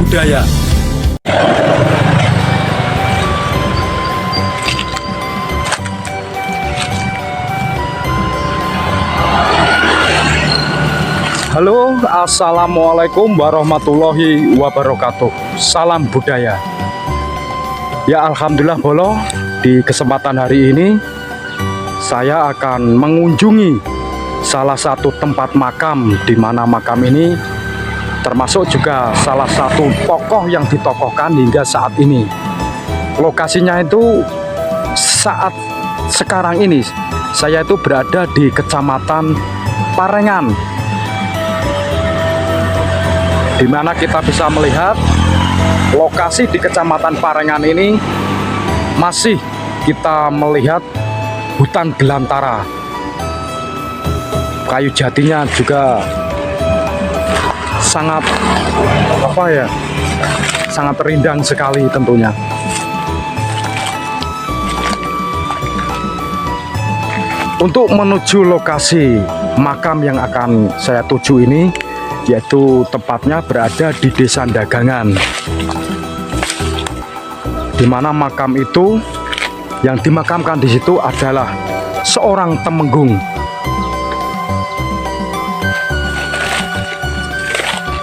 budaya. Halo, assalamualaikum warahmatullahi wabarakatuh. Salam budaya. Ya, alhamdulillah Bolo, di kesempatan hari ini saya akan mengunjungi salah satu tempat makam, di mana makam ini termasuk juga salah satu tokoh yang ditokohkan hingga saat ini. Lokasinya itu saat sekarang ini saya itu berada di Kecamatan Parengan, di mana kita bisa melihat lokasi di Kecamatan Parengan ini masih kita melihat hutan belantara. Kayu jatinya juga sangat sangat rindang sekali tentunya. Untuk menuju lokasi makam yang akan saya tuju ini, yaitu tepatnya berada di Desa Dagangan, di mana makam itu yang dimakamkan di situ adalah seorang temenggung.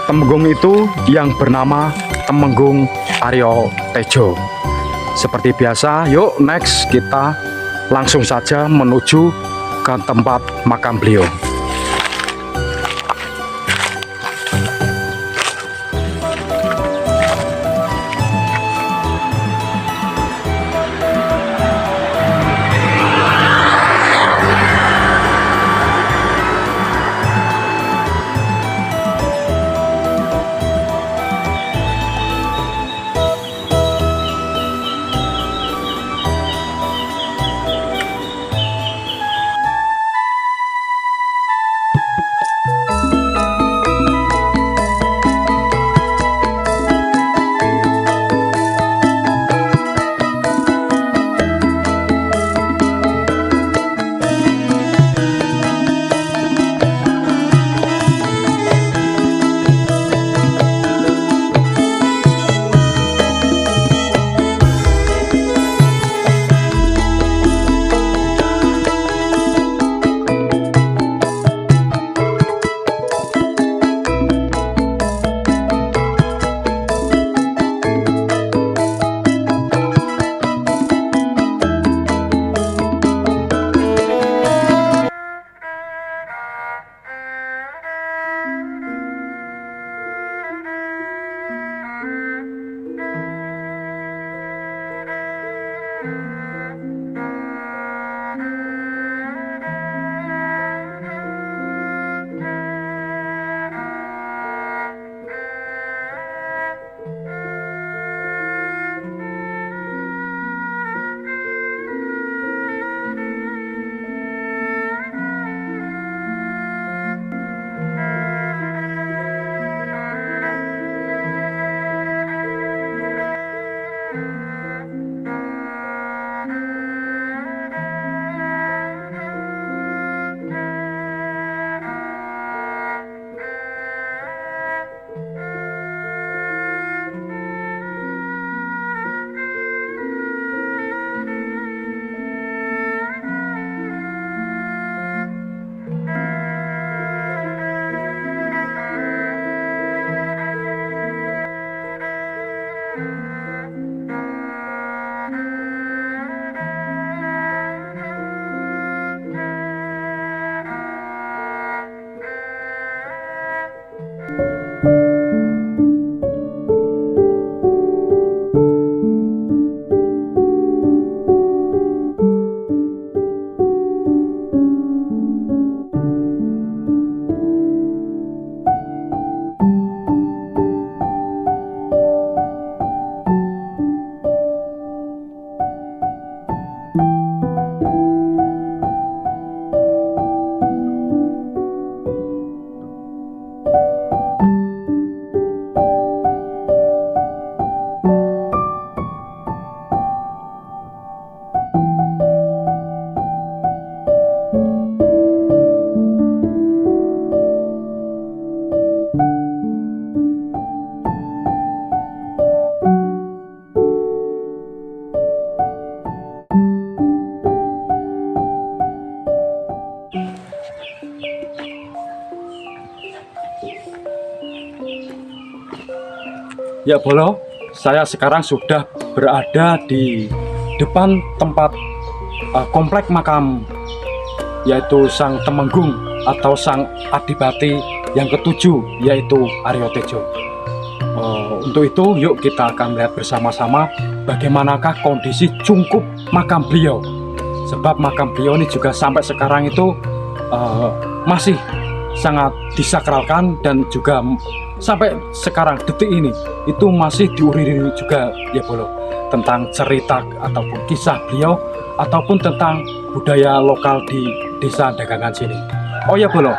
Temenggung itu yang bernama Temenggung Aryo Tejo. Seperti biasa, yuk next kita langsung saja menuju ke tempat makam beliau. Ya Bolo, saya sekarang sudah berada di depan tempat komplek makam, yaitu Sang Temenggung atau Sang Adipati yang ketujuh, yaitu Aryo Tejo. Untuk itu yuk kita akan melihat bersama-sama bagaimanakah kondisi cungkup makam beliau. Sebab makam beliau ini juga sampai sekarang itu masih sangat disakralkan, dan juga sampai sekarang detik ini itu masih diuriri juga ya Bolo, tentang cerita ataupun kisah beliau ataupun tentang budaya lokal di Desa Dagangan sini. Oh ya Bolo,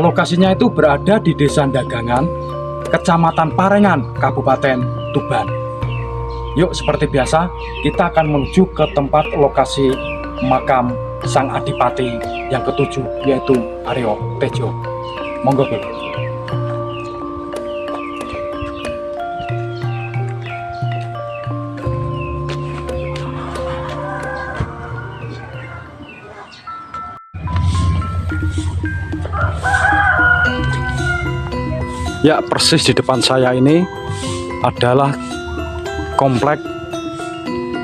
lokasinya itu berada di Desa Dagangan, Kecamatan Parengan, Kabupaten Tuban. Yuk, seperti biasa kita akan menuju ke tempat lokasi makam Sang Adipati yang ketujuh, yaitu Aryo Tejo. Monggo Bolo. Ya, persis di depan saya ini adalah komplek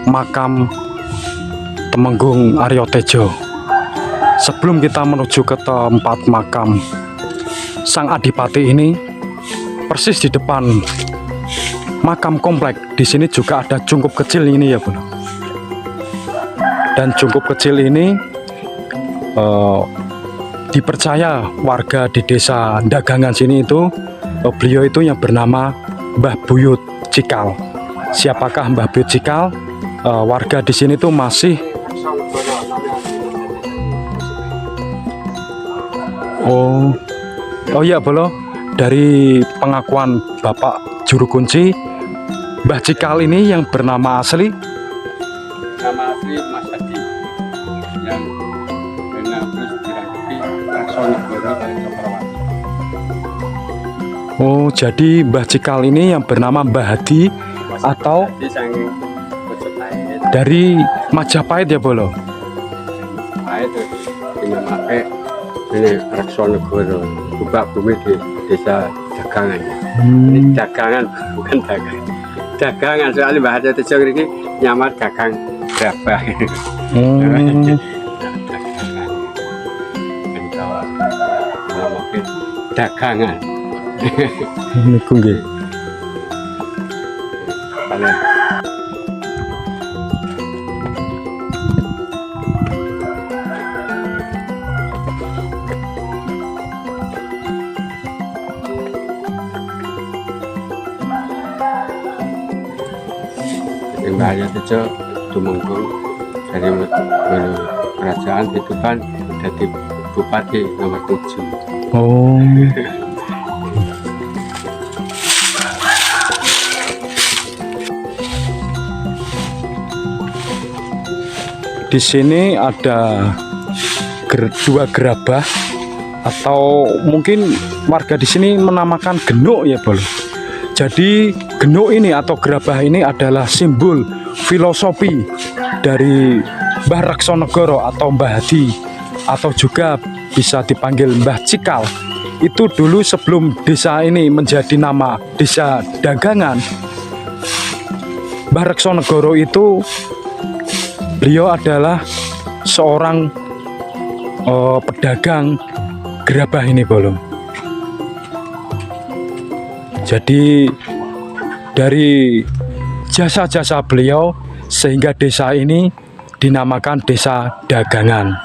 makam Temenggung Aryo Tejo. Sebelum kita menuju ke tempat makam Sang Adipati ini, persis di depan makam komplek di sini juga ada cungkup kecil ini ya Bro. Dan cungkup kecil ini dipercaya warga di Desa Dagangan sini itu beliau itu yang bernama Mbah Buyut Cikal. Siapakah Mbah Buyut Cikal? Warga di sini tuh masih oh iya Bolo, dari pengakuan Bapak Juru Kunci, Mbah Cikal ini yang bernama asli? Nama asli Mas Hadi, yang benar terus dirangkuti Raksonegoro dari Cokrawati. Oh, jadi Mbah Cikal ini yang bernama Mbah Hadi atau dari Majapahit ya Bolo? Majapahit ini pakai ini Raksonegoro, Bubak Bumi di Desa Dagangan. Ini dagangan, bukan dagang. Dagangan, soalnya Mbah Aryo Tejo ini nyamar dagang gerabah. Dagangan. Niku nggih. Mbah Aryo Tejo Temenggung dari kerajaan di Tuban jadi Bupati nomor 7. Oh. Di sini ada dua gerabah, atau mungkin warga di sini menamakan genuk ya Bol. Jadi genuk ini atau gerabah ini adalah simbol filosofi dari Mbah Raksonegoro atau Mbah Hadi, atau juga bisa dipanggil Mbah Cikal. Itu dulu sebelum desa ini menjadi nama Desa Dagangan, Mbah Raksonegoro itu beliau adalah seorang pedagang gerabah ini Bolo. Jadi dari jasa-jasa beliau sehingga desa ini dinamakan Desa Dagangan.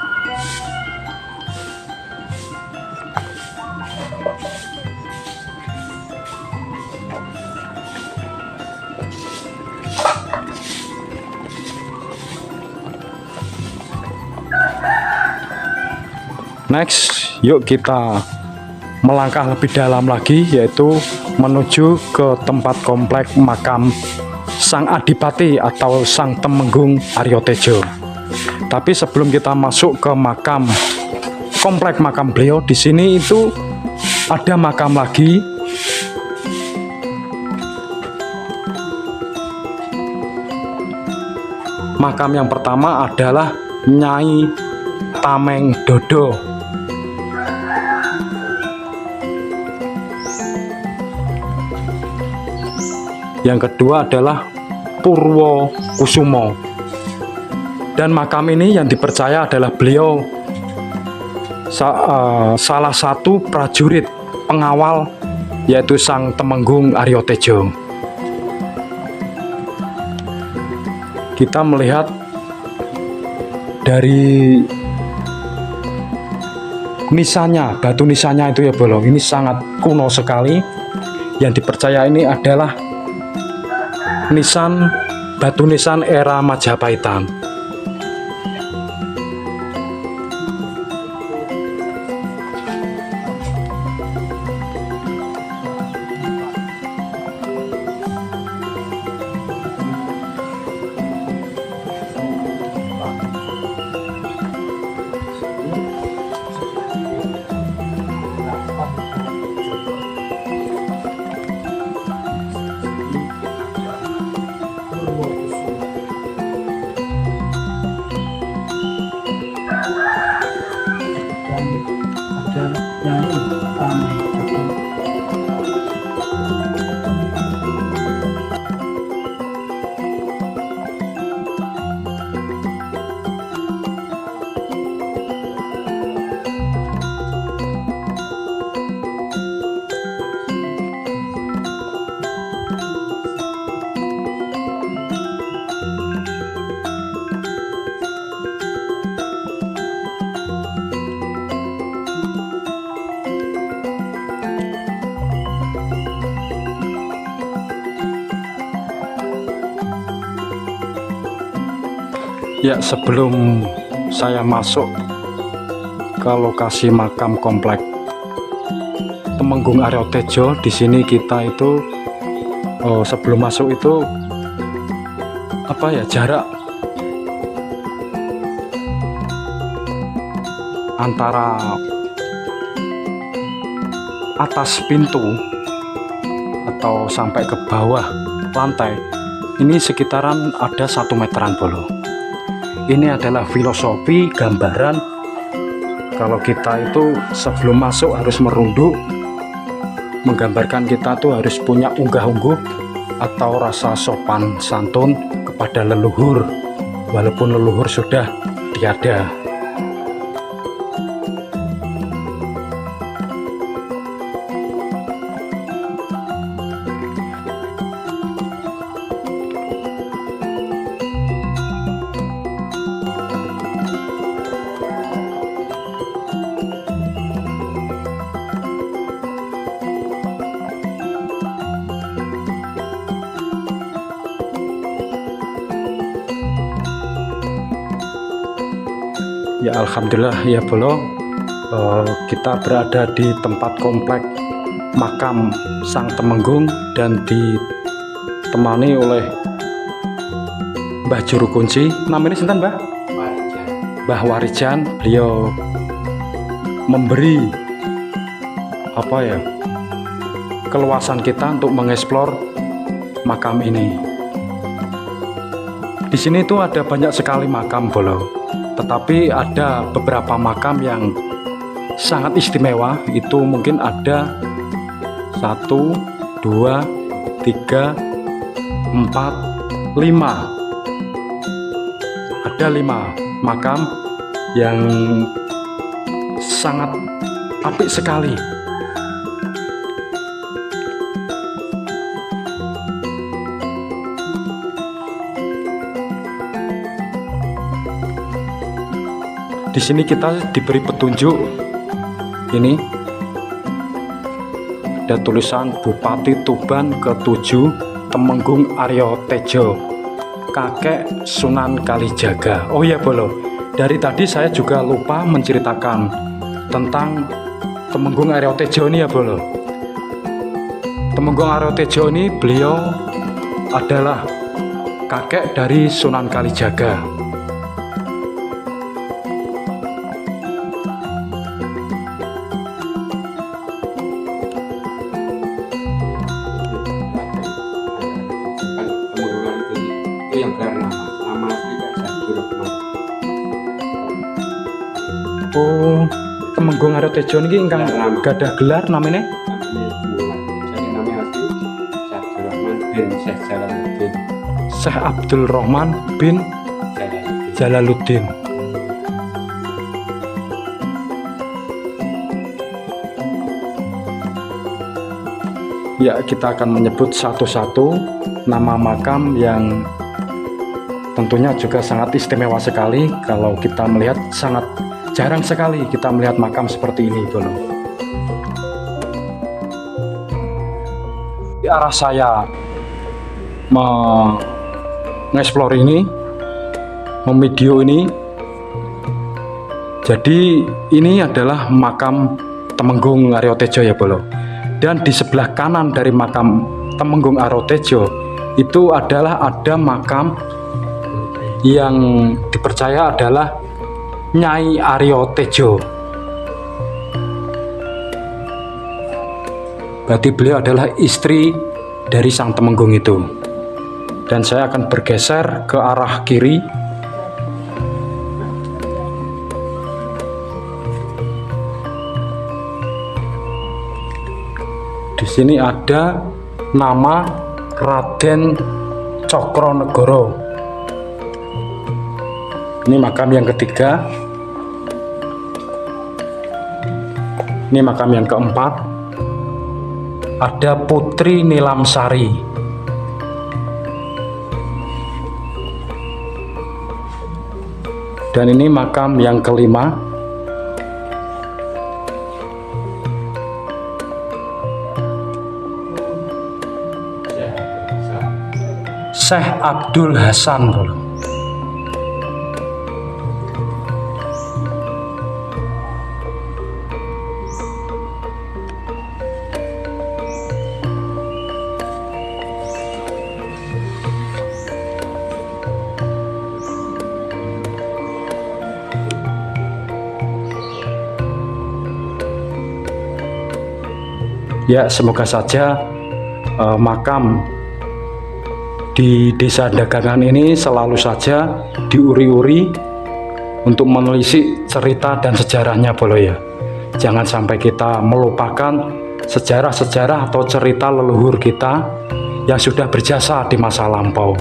Next, yuk kita melangkah lebih dalam lagi, yaitu menuju ke tempat komplek makam Sang Adipati atau Sang Temenggung Aryo Tejo. Tapi sebelum kita masuk ke komplek makam beliau, di sini itu ada makam lagi. Makam yang pertama adalah Nyai Tameng Dodo. Yang kedua adalah Purwo Kusumo. Dan makam ini yang dipercaya adalah beliau salah satu prajurit pengawal, yaitu Sang Temenggung Aryo Tejo. Kita melihat dari nisannya, batu nisannya itu ya Bolo, ini sangat kuno sekali. Yang dipercaya ini adalah batu nisan era Majapahitan. Ya, sebelum saya masuk ke lokasi makam komplek Temenggung Aryo Tejo, di sini kita itu sebelum masuk itu jarak antara atas pintu atau sampai ke bawah lantai ini sekitaran ada 1 meteran Bolo. Ini adalah filosofi gambaran kalau kita itu sebelum masuk harus merunduk, menggambarkan kita tuh harus punya unggah-ungguh atau rasa sopan santun kepada leluhur walaupun leluhur sudah tiada. Ya alhamdulillah ya Bolo, kita berada di tempat komplek makam Sang Temenggung dan ditemani oleh Mbah Juru Kunci. Namanya sinten Mbah? Mbah Warijan. Beliau memberi keluasan kita untuk mengeksplor makam ini. Di sini tuh ada banyak sekali makam Bolo. Tetapi ada beberapa makam yang sangat istimewa. Itu mungkin ada 1, 2, 3, 4, 5. Ada 5 makam yang sangat apik sekali. Di sini kita diberi petunjuk, ini ada tulisan Bupati Tuban ke-7 Temenggung Aryo Tejo, kakek Sunan Kalijaga. Oh ya Bolo, dari tadi saya juga lupa menceritakan tentang Temenggung Aryo Tejo ini ya Bolo. Temenggung Aryo Tejo ini beliau adalah kakek dari Sunan Kalijaga. Yang karena nama asli Sajurahman. Oh, Temenggung Aryo Tejo ini ingkang gadah gelar namanya? Jadi nama asli Sajurahman bin Syekh Jalaluddin. Syekh Abdul Rahman bin Jalaluddin. Jalaluddin. Ya, kita akan menyebut satu-satu nama makam yang tentunya juga sangat istimewa sekali. Kalau kita melihat, sangat jarang sekali kita melihat makam seperti ini, Bolo. Di arah saya mengeksplor ini, memvideo ini, jadi ini adalah makam Temenggung Aryo Tejo ya, Bolo. Dan di sebelah kanan dari makam Temenggung Aryo Tejo itu adalah ada makam yang dipercaya adalah Nyai Aryo Tejo. Berarti beliau adalah istri dari sang Temenggung itu. Dan saya akan bergeser ke arah kiri. Di sini ada nama Raden Cokronegoro. Ini makam yang ketiga. Ini makam yang keempat. Ada Putri Nilamsari. Dan ini makam yang kelima. Syekh Abdul Hasan, Bolo. Ya, semoga saja makam di desa Dagangan ini selalu saja diuri-uri untuk menelisik cerita dan sejarahnya, Bolo ya. Jangan sampai kita melupakan sejarah-sejarah atau cerita leluhur kita yang sudah berjasa di masa lampau.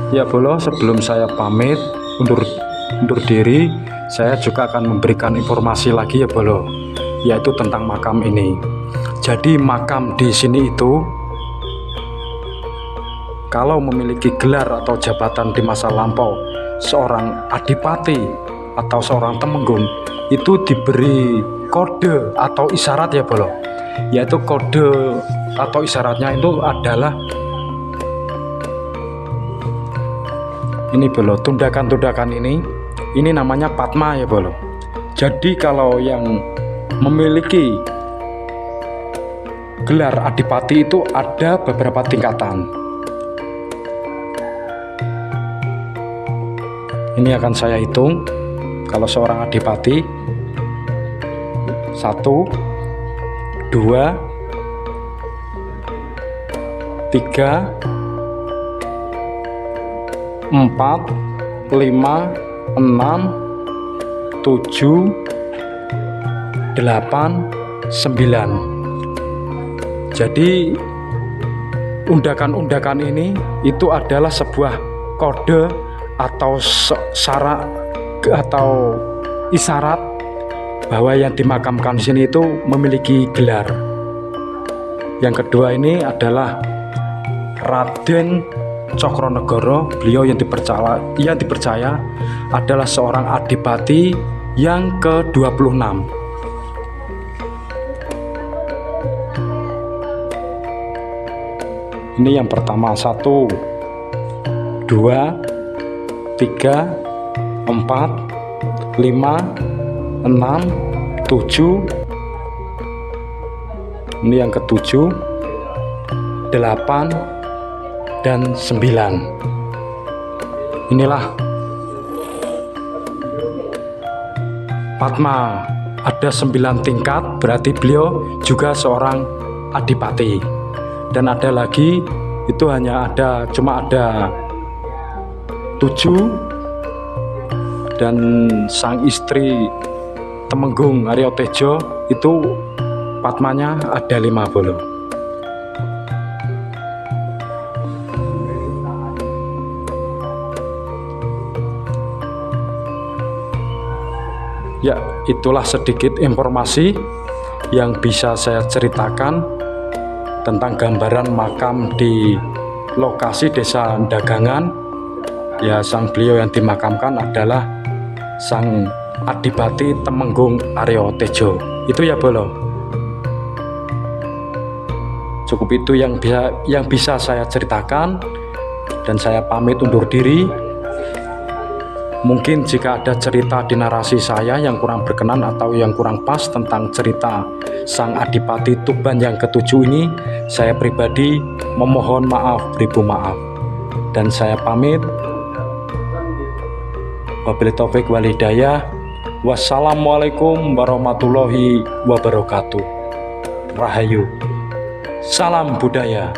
Ya, Bolo, sebelum saya pamit undur diri, saya juga akan memberikan informasi lagi ya, Bolo, yaitu tentang makam ini. Jadi makam di sini itu kalau memiliki gelar atau jabatan di masa lampau, seorang adipati atau seorang temenggung itu diberi kode atau isyarat ya, Bolo. Yaitu kode atau isyaratnya itu adalah ini, Bolo, tundakan-tundakan ini namanya Padma ya, Bolo. Jadi kalau yang memiliki gelar adipati itu ada beberapa tingkatan. Ini akan saya hitung. Kalau seorang adipati 1, 2, 3, 4, 5, 6, 7, 8, 9. Jadi undakan-undakan ini itu adalah sebuah kode atau syarat atau isyarat bahwa yang dimakamkan di sini itu memiliki gelar. Yang kedua ini adalah Raden Cokronegoro. Beliau yang dipercaya adalah seorang adipati yang ke-26. Ini yang pertama, 1, 2, 3, 4, 5, 6, 7, 8, ini yang ke-7, 8, dan 9. Inilah Padma, ada 9 tingkat, berarti beliau juga seorang adipati. Dan ada lagi, itu cuma ada 7, dan sang istri Temenggung Aryo Tejo itu Padmanya ada 5 bolong. Ya, itulah sedikit informasi yang bisa saya ceritakan tentang gambaran makam di lokasi Desa Dagangan. Ya, beliau yang dimakamkan adalah sang Adipati Temenggung Aryo Tejo. Itu ya Bolo. Cukup itu yang bisa saya ceritakan, dan saya pamit undur diri. Mungkin jika ada cerita di narasi saya yang kurang berkenan atau yang kurang pas tentang cerita sang Adipati Tuban yang ke-7 ini, saya pribadi memohon maaf, beribu maaf. Dan saya pamit. Wabillahi taufik wal hidayah. Wassalamualaikum warahmatullahi wabarakatuh. Rahayu. Salam budaya.